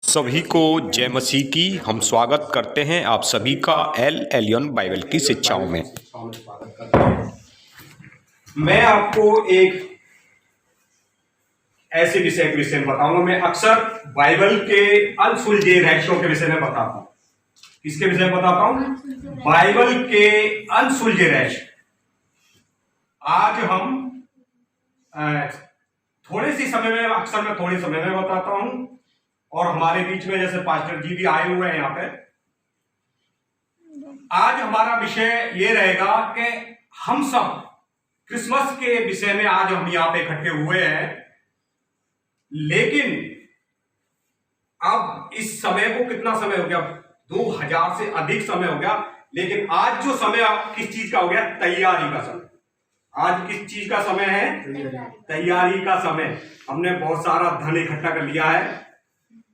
सभी को जय मसीह की। हम स्वागत करते हैं आप सभी का एल एलियन बाइबल की शिक्षाओं में। मैं आपको एक ऐसे विषय के विषय में बताऊंगा। मैं अक्सर बाइबल के अनसुलझे रहस्यों के विषय में बताता हूं। किसके विषय में बताता हूं? बाइबल के अनसुलझे रहस्य। आज हम थोड़े से समय में, अक्सर मैं थोड़े समय में बताता हूं, और हमारे बीच में जैसे पास्टर जी भी आए हुए हैं यहाँ पे। आज हमारा विषय ये रहेगा कि हम सब क्रिसमस के विषय में आज हम यहाँ पे इकट्ठे हुए हैं, लेकिन अब इस समय को कितना समय हो गया? 2000 से अधिक समय हो गया। लेकिन आज जो समय किस चीज का हो गया? तैयारी का समय। आज किस चीज का समय है? तैयारी का समय। हमने बहुत सारा धन इकट्ठा कर लिया है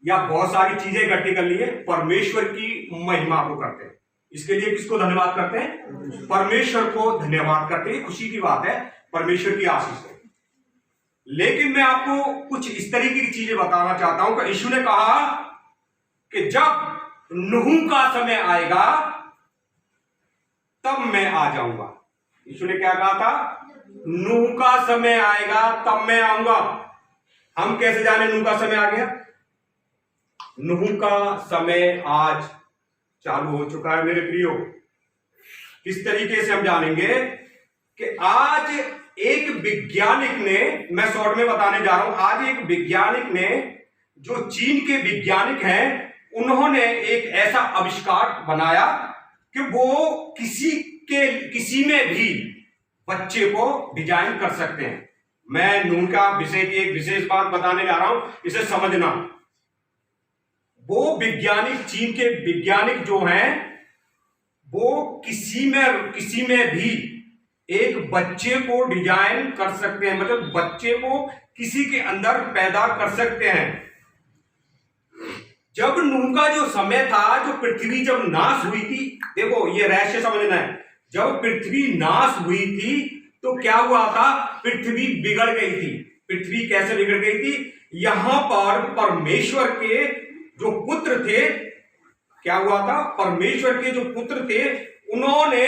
या बहुत सारी चीजें इकट्ठी कर ली है, परमेश्वर की महिमा को करते हैं। इसके लिए किसको धन्यवाद करते हैं? परमेश्वर को धन्यवाद करते हैं। खुशी की बात है, परमेश्वर की आशीष है। लेकिन मैं आपको कुछ इस तरीके की चीजें बताना चाहता हूं कि यीशु ने कहा कि जब नूह का समय आएगा तब मैं आ जाऊंगा। यीशु ने क्या कहा था? नूह का समय आएगा तब मैं आऊंगा। हम कैसे जाने नूह का समय आ गया? नूह का समय आज चालू हो चुका है मेरे प्रियो। किस तरीके से हम जानेंगे कि आज एक वैज्ञानिक ने, मैं शॉर्ट में बताने जा रहा हूं, आज एक वैज्ञानिक ने, जो चीन के वैज्ञानिक हैं, उन्होंने एक ऐसा आविष्कार बनाया कि वो किसी में भी बच्चे को डिजाइन कर सकते हैं। मैं नूह का विषय की एक विशेष बात बताने जा रहा हूं, इसे समझना। वो वैज्ञानिक, चीन के वैज्ञानिक जो हैं, वो किसी में भी एक बच्चे को डिजाइन कर सकते हैं, मतलब बच्चे को किसी के अंदर पैदा कर सकते हैं। जब नूह का जो समय था, जो पृथ्वी जब नाश हुई थी, देखो ये रहस्य समझना है। जब पृथ्वी नाश हुई थी तो क्या हुआ था? पृथ्वी बिगड़ गई थी। पृथ्वी कैसे बिगड़ गई थी? यहां पर परमेश्वर के जो पुत्र थे, क्या हुआ था? परमेश्वर के जो पुत्र थे, उन्होंने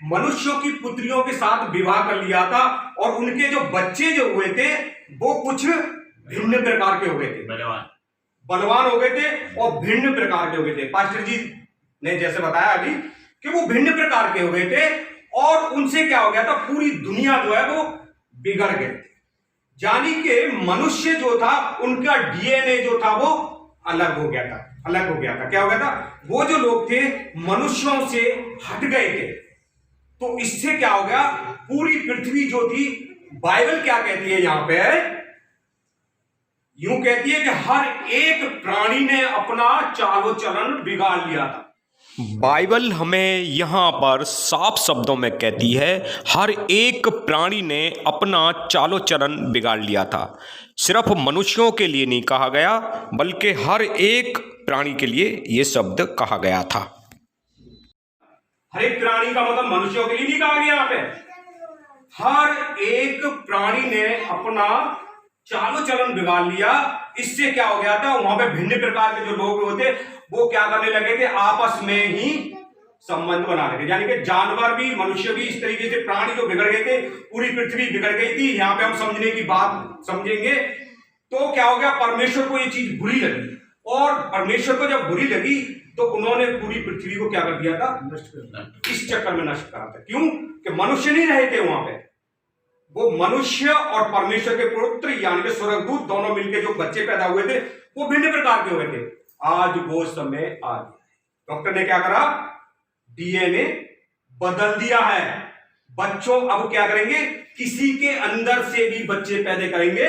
मनुष्यों की पुत्रियों के साथ विवाह कर लिया था, और उनके जो बच्चे जो हुए थे वो कुछ भिन्न प्रकार के हो गए थे, बलवान हो गए थे और भिन्न प्रकार के हो गए थे। पास्टर जी ने जैसे बताया अभी कि वो भिन्न प्रकार के हो गए थे, और उनसे क्या हो गया था? पूरी दुनिया जो है वो बिगड़ गई थी। यानी कि मनुष्य जो था, उनका डीएनए जो था वो अलग हो गया था। क्या हो गया था? वो जो लोग थे मनुष्यों से हट गए थे। तो इससे क्या हो गया? पूरी पृथ्वी जो थी, बाइबल क्या कहती है यहां पे? यूं कहती है कि हर एक प्राणी ने अपना चालो चलन बिगाड़ लिया था। बाइबल हमें यहाँ पर साफ शब्दों में कहती है, हर एक प्राणी ने अपना चालो चलन बिगाड़ लिया था। सिर्फ मनुष्यों के लिए नहीं कहा गया, बल्कि हर एक प्राणी के लिए यह शब्द कहा गया था। हर एक प्राणी का मतलब मनुष्यों के लिए नहीं कहा गया यहाँ पे। हर एक प्राणी ने अपना चालो चलन बिगाड़ लिया। इससे क्या हो गया था? वहां पे भिन्न प्रकार के जो लोग होते, वो क्या करने लगे थे? आपस में ही संबंध बना लगे। यानी कि जानवर भी, मनुष्य भी, इस तरीके से प्राणी जो बिगड़ गए थे, पूरी पृथ्वी बिगड़ गई थी। यहां पे हम समझने की बात समझेंगे। तो क्या हो गया? परमेश्वर को ये चीज बुरी लगी, और परमेश्वर को जब बुरी लगी तो उन्होंने पूरी पृथ्वी को क्या कर दिया था? नष्ट कर दिया। इस चक्कर में नष्ट करा था। क्यों? कि मनुष्य नहीं रहे थे वहां पे। वो मनुष्य और परमेश्वर के पुत्र यानी कि स्वर्गदूत दोनों मिलकर जो बच्चे पैदा हुए थे, वो भिन्न प्रकार के हुए थे। आज वो समय आ गया। डॉक्टर ने क्या करा? डीएनए बदल दिया है। बच्चों अब क्या करेंगे? किसी के अंदर से भी बच्चे पैदा करेंगे,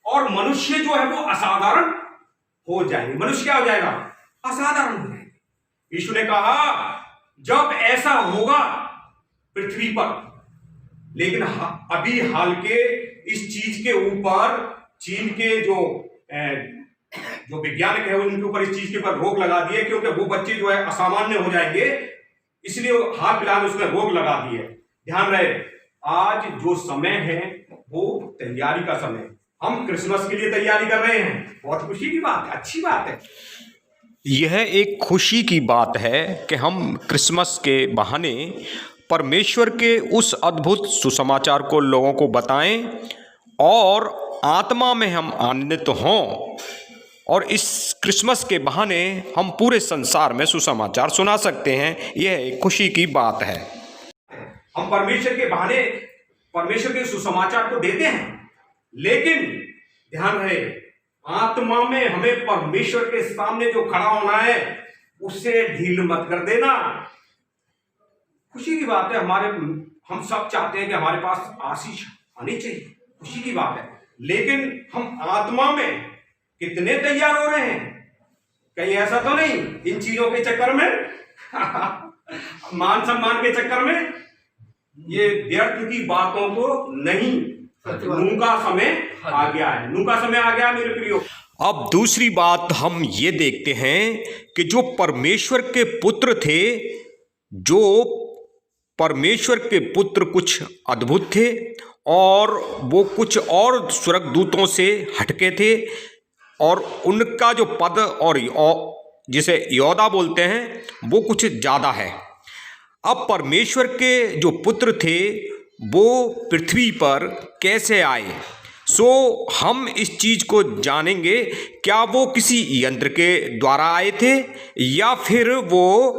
और मनुष्य जो है वो असाधारण हो जाएंगे। मनुष्य क्या हो जाएगा? असाधारण हो जाएंगे। यीशु ने कहा जब ऐसा होगा पृथ्वी पर, लेकिन अभी हाल के इस चीज के ऊपर चीन के जो वैज्ञानिक है, उनके ऊपर इस चीज के ऊपर रोक लगा दी है, क्योंकि वो बच्चे जो है असामान्य हो जाएंगे, इसलिए हाल फिलहाल उसमें रोक लगा दी है। ध्यान रहे, आज जो समय है वो तैयारी का समय है। हम क्रिसमस के लिए तैयारी कर रहे हैं, बहुत खुशी की बात है, अच्छी बात है। यह एक खुशी की बात है कि हम क्रिसमस के बहाने परमेश्वर के उस अद्भुत सुसमाचार को लोगों को बताएं और आत्मा में हम आनंदित हों, और इस क्रिसमस के बहाने हम पूरे संसार में सुसमाचार सुना सकते हैं। यह एक खुशी की बात है। हम परमेश्वर के बहाने परमेश्वर के सुसमाचार को देते हैं, लेकिन ध्यान रहे आत्मा में हमें परमेश्वर के सामने जो खड़ा होना है उससे ढील मत कर देना। खुशी की बात है, हम सब चाहते हैं कि हमारे पास आशीष आनी चाहिए, खुशी की बात है, लेकिन हम आत्मा में कितने तैयार हो रहे हैं? कहीं ऐसा तो नहीं इन चीजों के चक्कर में मान सम्मान के चक्कर में ये व्यर्थ की बातों को नहीं, नूह का समय आ गया है, नूह का समय आ गया मेरे प्रियो। अब दूसरी बात हम ये देखते हैं कि जो परमेश्वर के पुत्र थे, जो परमेश्वर के पुत्र कुछ अद्भुत थे और वो कुछ और स्वर्गदूतों से हटके थे, और उनका जो पद और जिसे योदा बोलते हैं वो कुछ ज़्यादा है। अब परमेश्वर के जो पुत्र थे वो पृथ्वी पर कैसे आए, सो हम इस चीज़ को जानेंगे। क्या वो किसी यंत्र के द्वारा आए थे या फिर वो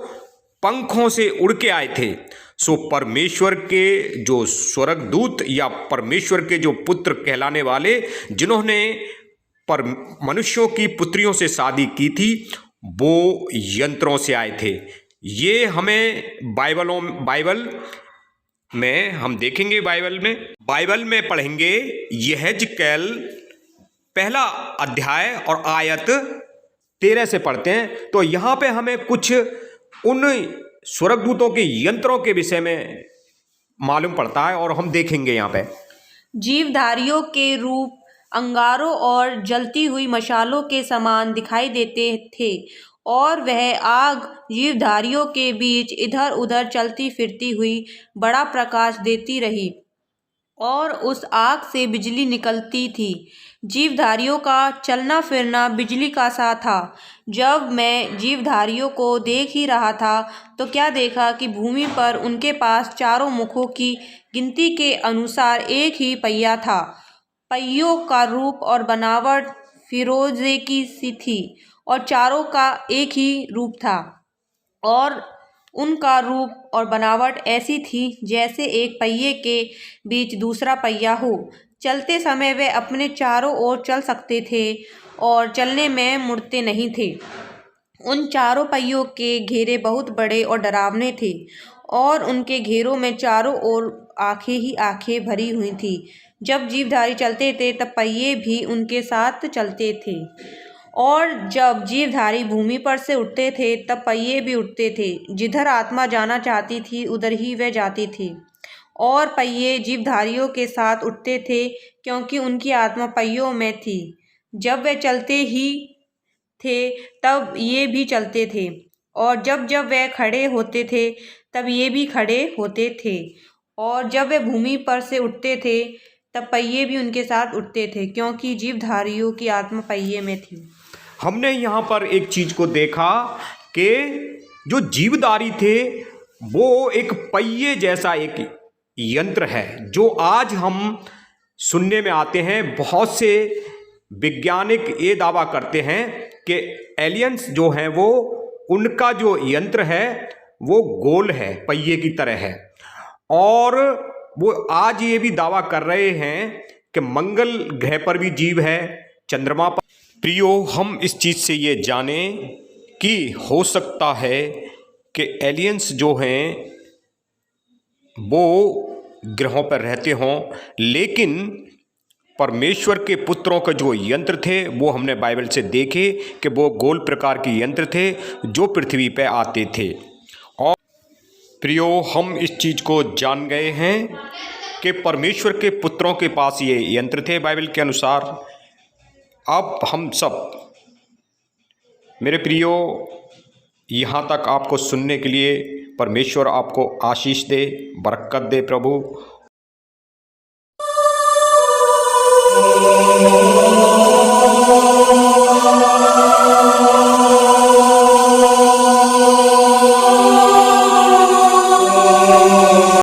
पंखों से उड़ के आए थे? सो परमेश्वर के जो स्वर्गदूत या परमेश्वर के जो पुत्र कहलाने वाले, जिन्होंने पर मनुष्यों की पुत्रियों से शादी की थी, वो यंत्रों से आए थे। ये हमें बाइबल में हम देखेंगे, बाइबल में पढ़ेंगे। यहेजकेल पहला अध्याय और आयत 13 से पढ़ते हैं, तो यहाँ पे हमें कुछ उन स्वर्गदूतों के यंत्रों के विषय में मालूम पड़ता है और हम देखेंगे यहाँ पे। जीवधारियों के रूप अंगारों और जलती हुई मशालों के समान दिखाई देते थे, और वह आग जीवधारियों के बीच इधर उधर चलती फिरती हुई बड़ा प्रकाश देती रही, और उस आग से बिजली निकलती थी। जीवधारियों का चलना फिरना बिजली का सा था। जब मैं जीवधारियों को देख ही रहा था तो क्या देखा कि भूमि पर उनके पास चारों मुखों की गिनती के अनुसार एक ही पहिया था। पहियों का रूप और बनावट फिरोजे की सी थी, और चारों का एक ही रूप था, और उनका रूप और बनावट ऐसी थी जैसे एक पहिए के बीच दूसरा पहिया हो। चलते समय वे अपने चारों ओर चल सकते थे और चलने में मुड़ते नहीं थे। उन चारों पहियों के घेरे बहुत बड़े और डरावने थे, और उनके घेरों में चारों ओर आंखें ही आंखें भरी हुई थी। जब जीवधारी चलते थे तब पहिए भी उनके साथ चलते थे, और जब जीवधारी भूमि पर से उठते थे तब पहिए भी उठते थे। जिधर आत्मा जाना चाहती थी उधर ही वे जाती थी, और पहिए जीवधारियों के साथ उठते थे क्योंकि उनकी आत्मा पहियों में थी। जब वे चलते ही थे तब ये भी चलते थे, और जब जब वे खड़े होते थे तब ये भी खड़े होते थे, और जब वे भूमि पर से उठते थे तब पहिए भी उनके साथ उठते थे, क्योंकि जीवधारियों की आत्मा पहिए में थी। हमने यहाँ पर एक चीज को देखा कि जो जीवधारी थे वो एक पहिए जैसा एक यंत्र है, जो आज हम सुनने में आते हैं। बहुत से वैज्ञानिक ये दावा करते हैं कि एलियंस जो हैं वो उनका जो यंत्र है वो गोल है, पहिए की तरह है, और वो आज ये भी दावा कर रहे हैं कि मंगल ग्रह पर भी जीव है, चंद्रमा पर। प्रियो, हम इस चीज़ से ये जानें कि हो सकता है कि एलियंस जो हैं वो ग्रहों पर रहते हों, लेकिन परमेश्वर के पुत्रों के जो यंत्र थे वो हमने बाइबल से देखे कि वो गोल प्रकार के यंत्र थे जो पृथ्वी पे आते थे। और प्रियो, हम इस चीज़ को जान गए हैं कि परमेश्वर के पुत्रों के पास ये यंत्र थे बाइबल के अनुसार। अब हम सब मेरे प्रियो, यहाँ तक आपको सुनने के लिए परमेश्वर आपको आशीष दे, बरकत दे प्रभु।